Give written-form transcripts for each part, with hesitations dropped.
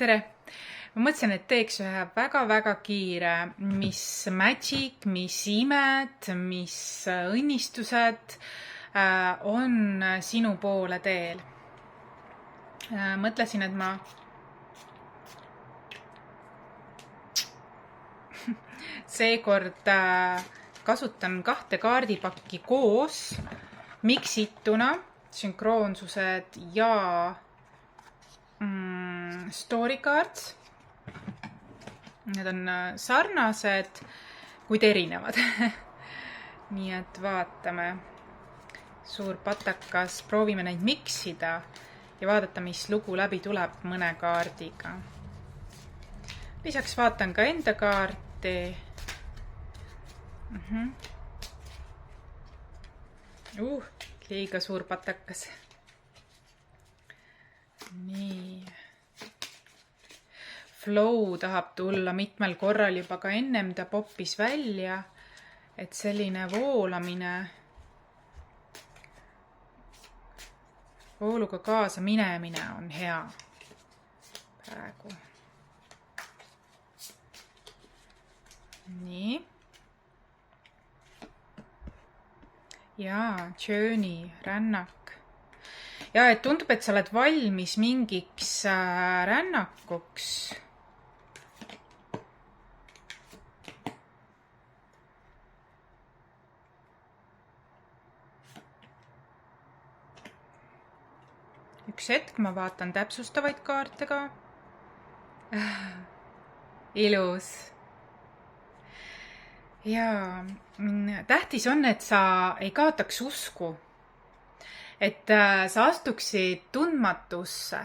tere! Ma mõtlesin, et teeks ühe väga-väga kiire, mis magic, mis imed, mis õnnistused on sinu poole teel. Mõtlesin, et ma seekord kasutan 2 kaardipakki koos, miksituna, sünkroonsused ja story cards. Need on sarnased, kuid erinevad. Nii et vaatame. Suur patakas, proovime neid miksida ja vaadata, mis lugu läbi tuleb mõne kaardiga. Lisaks vaatan ka enda kaarti. Liiga suur patakas. Nii. Flow tahab tulla mitmel korral juba ka ennem ta poppis välja, et selline vooluga kaasa minemine on hea praegu. Nii. Jaa, journey, rännak. Ja et tundub, et sa oled valmis mingiks rännakuks. Üks hetk, ma vaatan täpsustavaid kaarte ka. Ilus. Ja tähtis on, et sa ei kaotaks usku. Et sa astuksid tundmatusse,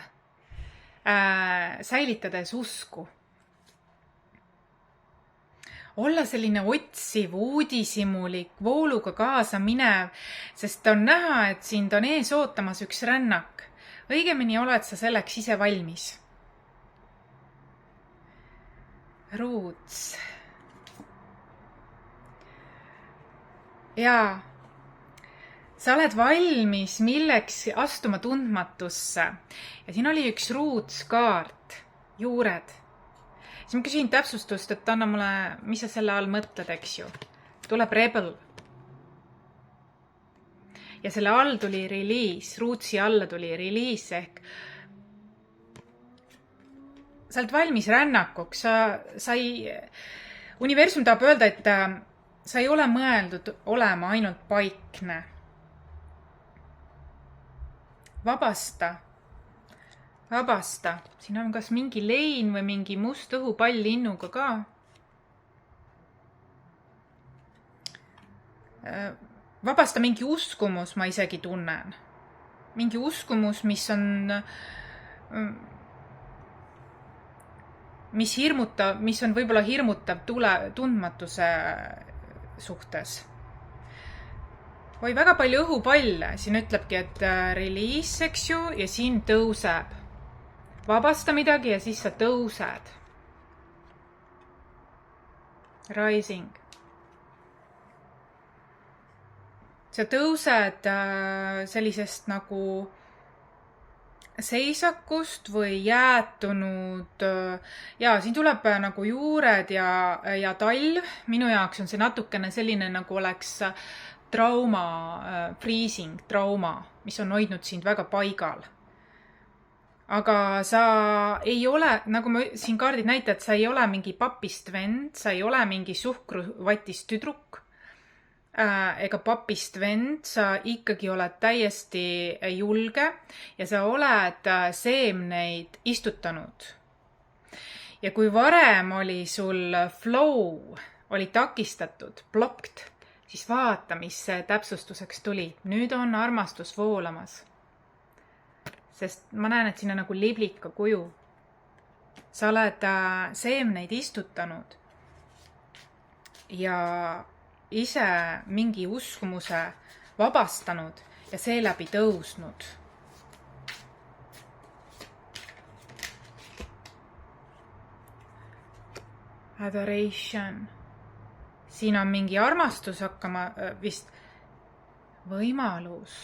säilitades usku. Olla selline otsiv, uudisimulik, vooluga kaasa minev, sest on näha, et sind on ees ootamas üks rännak. Õigemini oled sa selleks ise valmis. Roots. Jaa. Sa oled valmis milleks astuma tundmatusse. Ja siin oli üks roots-kaart, juured. Siis ma küsin täpsustust, et anna mulle, mis sa selle all mõtled, eks ju. Tuleb rebel. Ja selle all tuli release, rootsi alla tuli release ehk sa oled valmis rännakuks. Universum tahab öelda, et sa ei ole mõeldud olema ainult paikne. Vabasta. Siin on kas mingi lein või mingi must õhupall linnuga ka. Vabasta mingi uskumus, ma isegi tunnen. Mingi uskumus, mis on võib-olla hirmutav tundmatuse suhtes. Või väga palju õhupalle. Siin ütlebki, et release, eks ju, ja siin tõuseb. Vabasta midagi ja siis sa tõused. Rising. Sa tõused sellisest nagu seisakust või jäätunud. Ja siin tuleb nagu juured ja talv. Minu jaoks on see natukene selline nagu oleks trauma, freezing, trauma, mis on hoidnud sind väga paigal. Aga sa ei ole, nagu ma siin kaardid näitad, sa ei ole mingi papist vend, sa ei ole mingi suhkruvatist tüdruk ega papist vend, sa ikkagi oled täiesti julge ja sa oled seemneid istutanud. Ja kui varem oli sul flow, oli takistatud, blocked, siis vaata, mis täpsustuseks tuli. Nüüd on armastus voolamas. Sest ma näen, et siin on nagu liblika kuju. Sa oled seemneid istutanud ja ise mingi uskumuse vabastanud ja seeläbi tõusnud. Adoration. Siin on mingi armastus hakkama vist võimalus.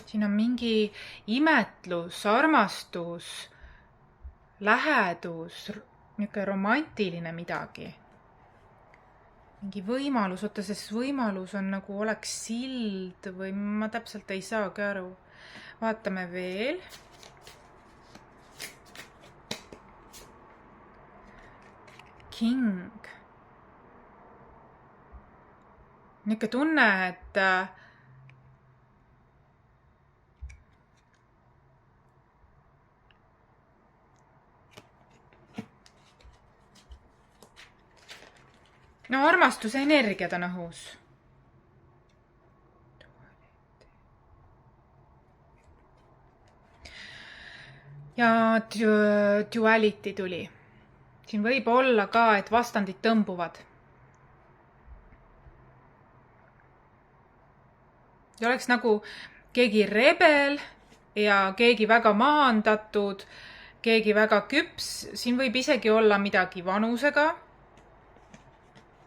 Siin on mingi imetlus, armastus, lähedus, niisugune romantiline midagi. Mingi võimalus, oota, sest võimalus on nagu oleks sild või ma täpselt ei saagi aru. Vaatame veel. King. Niisugune tunne, et no armastuse energiad on õhus. Ja duality tuli. Siin võib olla ka, et vastandid tõmbuvad. See oleks nagu keegi rebel ja keegi väga maandatud, keegi väga küps. Siin võib isegi olla midagi vanusega.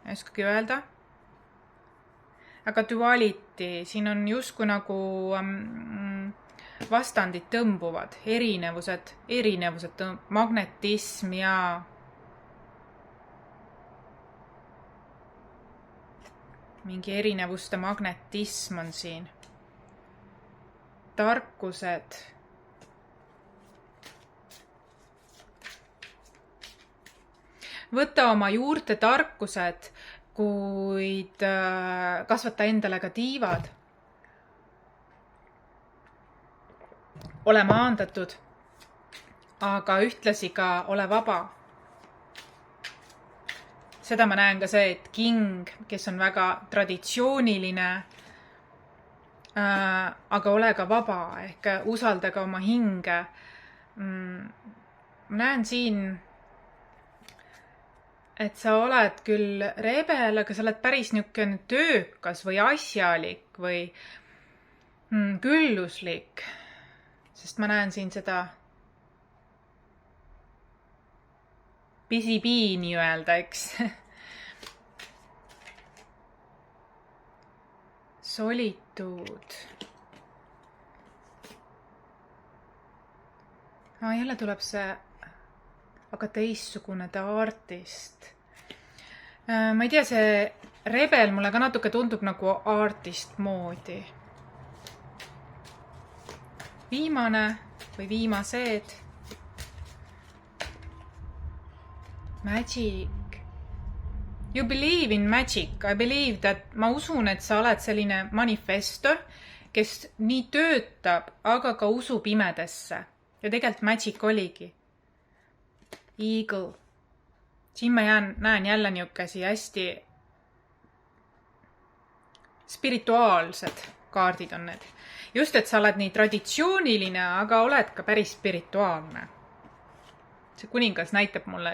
Ei oskagi öelda. Aga duality, siin on justkui nagu vastandid tõmbuvad, erinevused, magnetism ja mingi erinevuste magnetism on siin. Tarkused. Võta oma juurte tarkused, kuid kasvata endale ka tiivad. Ole maandatud, aga ühtlasi ka ole vaba. Seda ma näen ka see, et king, kes on väga traditsiooniline, aga ole ka vaba, ehk usalda ka oma hinge. Ma näen siin, et sa oled küll rebel, aga sa oled päris niisugune töökas või asjalik või külluslik. Sest ma näen siin seda pisibii nii-öelda, eks. Solituud. Jälle tuleb see, aga teistsugune artist. Ma ei tea, see rebel mulle ka natuke tundub nagu artist moodi. Viimane või viimased. Magic. You believe in magic. I believe that ma usun, et sa oled selline manifestor, kes nii töötab, aga ka usub imedesse. Ja tegelikult magic oligi. Eagle. Siin ma näen jälle niisugasi hästi spirituaalsed kaardid on need. Just, et sa oled nii traditsiooniline, aga oled ka päris spirituaalne. See kuningas näitab mulle,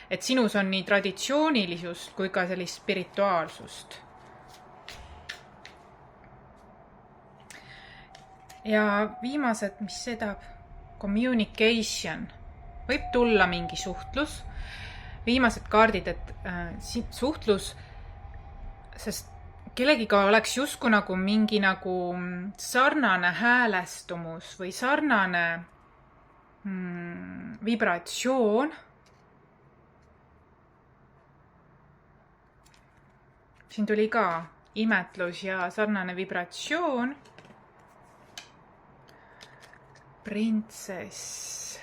et sinus on nii traditsioonilisust kui ka sellist spirituaalsust. Ja viimased, mis seda communication. Võib tulla mingi suhtlus. Viimased kaardid, et suhtlus, sest kellegiga oleks justkui nagu mingi nagu sarnane häälestumus või sarnane vibratsioon. Siin tuli ka imetlus ja sarnane vibratsioon. Princess.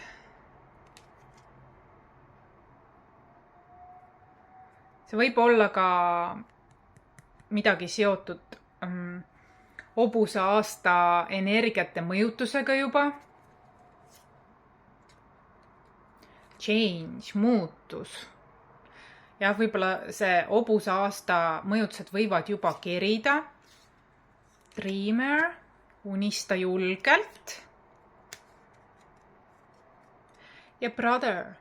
See võib olla ka midagi seotud hobuse aasta energiate mõjutusega juba. Change, muutus. Ja võib-olla see hobuse aasta mõjutused võivad juba kerida. Dreamer, unista julgelt. Ja brother.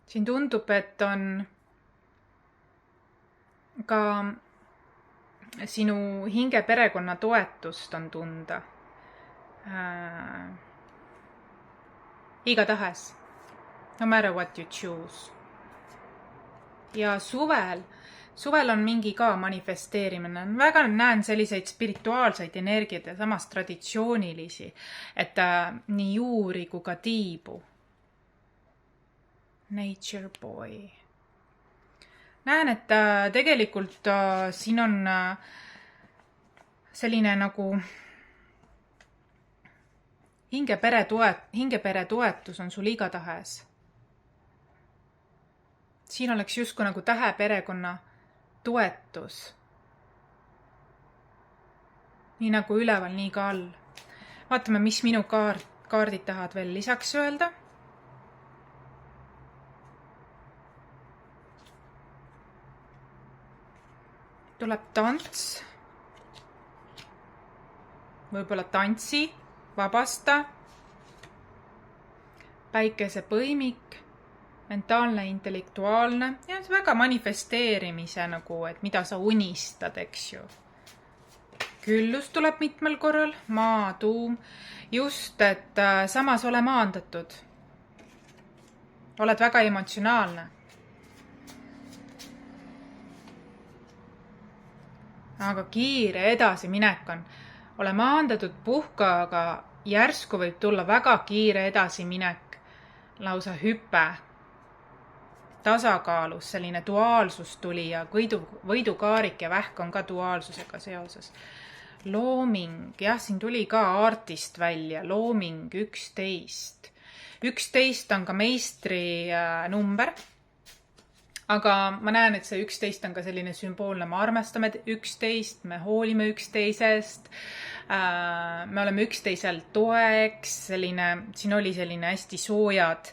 Siin tundub, et on ka sinu hinge perekonna toetust on tunda. Igatahes. No matter what you choose. Ja suvel suvel on mingi ka manifesteerimine. Väga näen selliseid spirituaalseid energiaid ja samas traditsioonilisi, et nii juuri kui ka tiibu. Nature boy. Näen, et tegelikult siin on selline nagu hingepere toetus on sul igatahes. Siin oleks justkui nagu täheperekonna toetus. Nii nagu üleval, nii ka all. Vaatame, mis minu kaardid tahavad veel lisaks öelda. Tuleb tants. Võib-olla tantsi, vabasta. Päikesepõimik. Mentaalne, intellektuaalne ja see väga manifesteerimise nagu, et mida sa unistad, eks ju. Küllus tuleb mitmel korral, maa, tuum, just, et samas ole maandatud. Oled väga emotsionaalne. Aga kiire edasiminek on. Ole maandatud puhka, aga järsku võib tulla väga kiire edasiminek, lausa hüpe. Tasakaalus, selline duaalsus tuli ja võidukaarik ja vähk on ka duaalsusega seoses. Looming, jah, siin tuli ka artist välja, looming 11. 11 on ka meistri number, aga ma näen, et see 11 on ka selline sümboolne, me armastame 11, me hoolime üksteisest, me oleme üksteisel toeks, siin oli selline hästi soojad.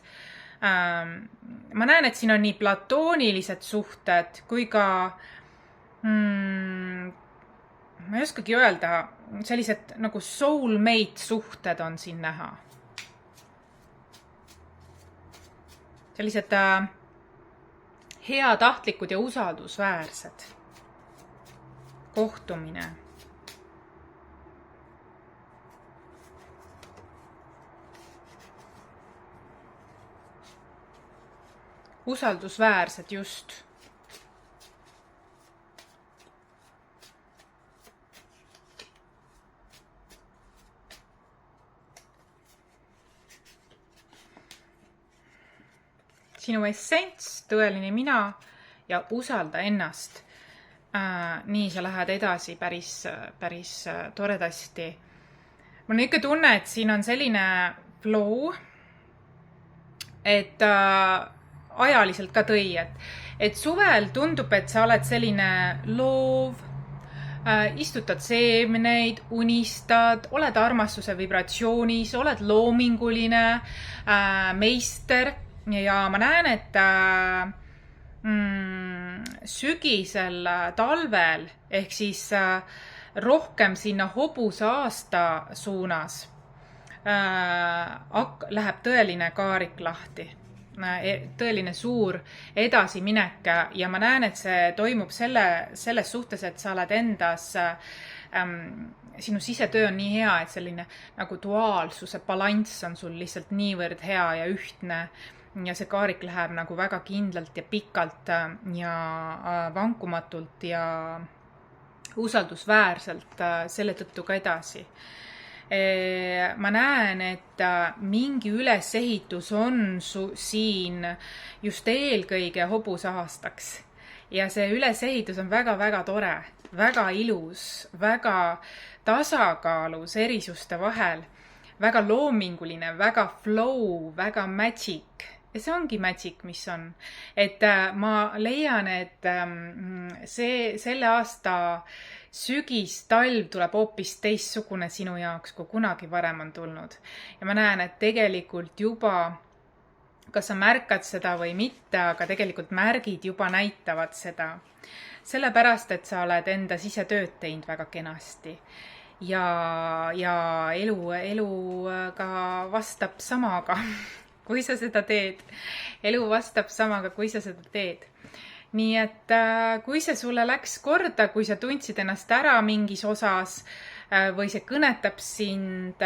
Ma näen, et siin on nii platoonilised suhted kui ka, ma ei oskagi öelda, sellised nagu soulmate suhted on siin näha. Sellised heatahtlikud ja usaldusväärsed. Kohtumine. Usaldusväärsed just. Sinu essents, tõeline mina ja usalda ennast. Nii sa lähed edasi päris toredasti. Mul on ikka tunne, et siin on selline flow, et ajaliselt ka tõi, et suvel tundub, et sa oled selline loov, istutad seemneid, unistad, oled armastuse vibratsioonis, oled loominguline, meister ja ma näen, et sügisel, talvel ehk siis rohkem sinna hobuse aasta suunas läheb tõeline kaarik lahti. Tõeline suur edasiminek ja ma näen, et see toimub selles suhtes, et sa oled endas, sinu sisetöö on nii hea, et selline nagu duaalsuse balanss on sul lihtsalt niivõrd hea ja ühtne ja see kaarik läheb nagu väga kindlalt ja pikalt ja vankumatult ja usaldusväärselt selle tõttu ka edasi. Ma näen, et mingi ülesehitus on siin just eelkõige hobuse aastaks ja see ülesehitus on väga-väga tore, väga ilus, väga tasakaalus erisuste vahel, väga loominguline, väga flow, väga magic ja see ongi magic, mis on, et ma leian, et selle aasta sügis, talv tuleb hoopis teistsugune sinu jaoks, kui kunagi varem on tulnud. Ja ma näen, et tegelikult juba, kas sa märkad seda või mitte, aga tegelikult märgid juba näitavad seda. Sellepärast, et sa oled enda sisetööd teinud väga kenasti. Ja elu ka vastab samaga, kui sa seda teed. Elu vastab samaga, kui sa seda teed. Nii et kui see sulle läks korda, kui sa tundsid ennast ära mingis osas või see kõnetab sind,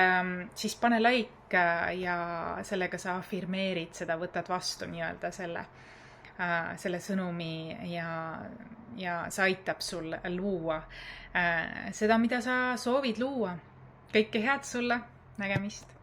siis pane like ja sellega sa afirmeerid seda, võtad vastu nii-öelda selle selle sõnumi ja see aitab sul luua seda, mida sa soovid luua. Kõike head sulle, nägemist!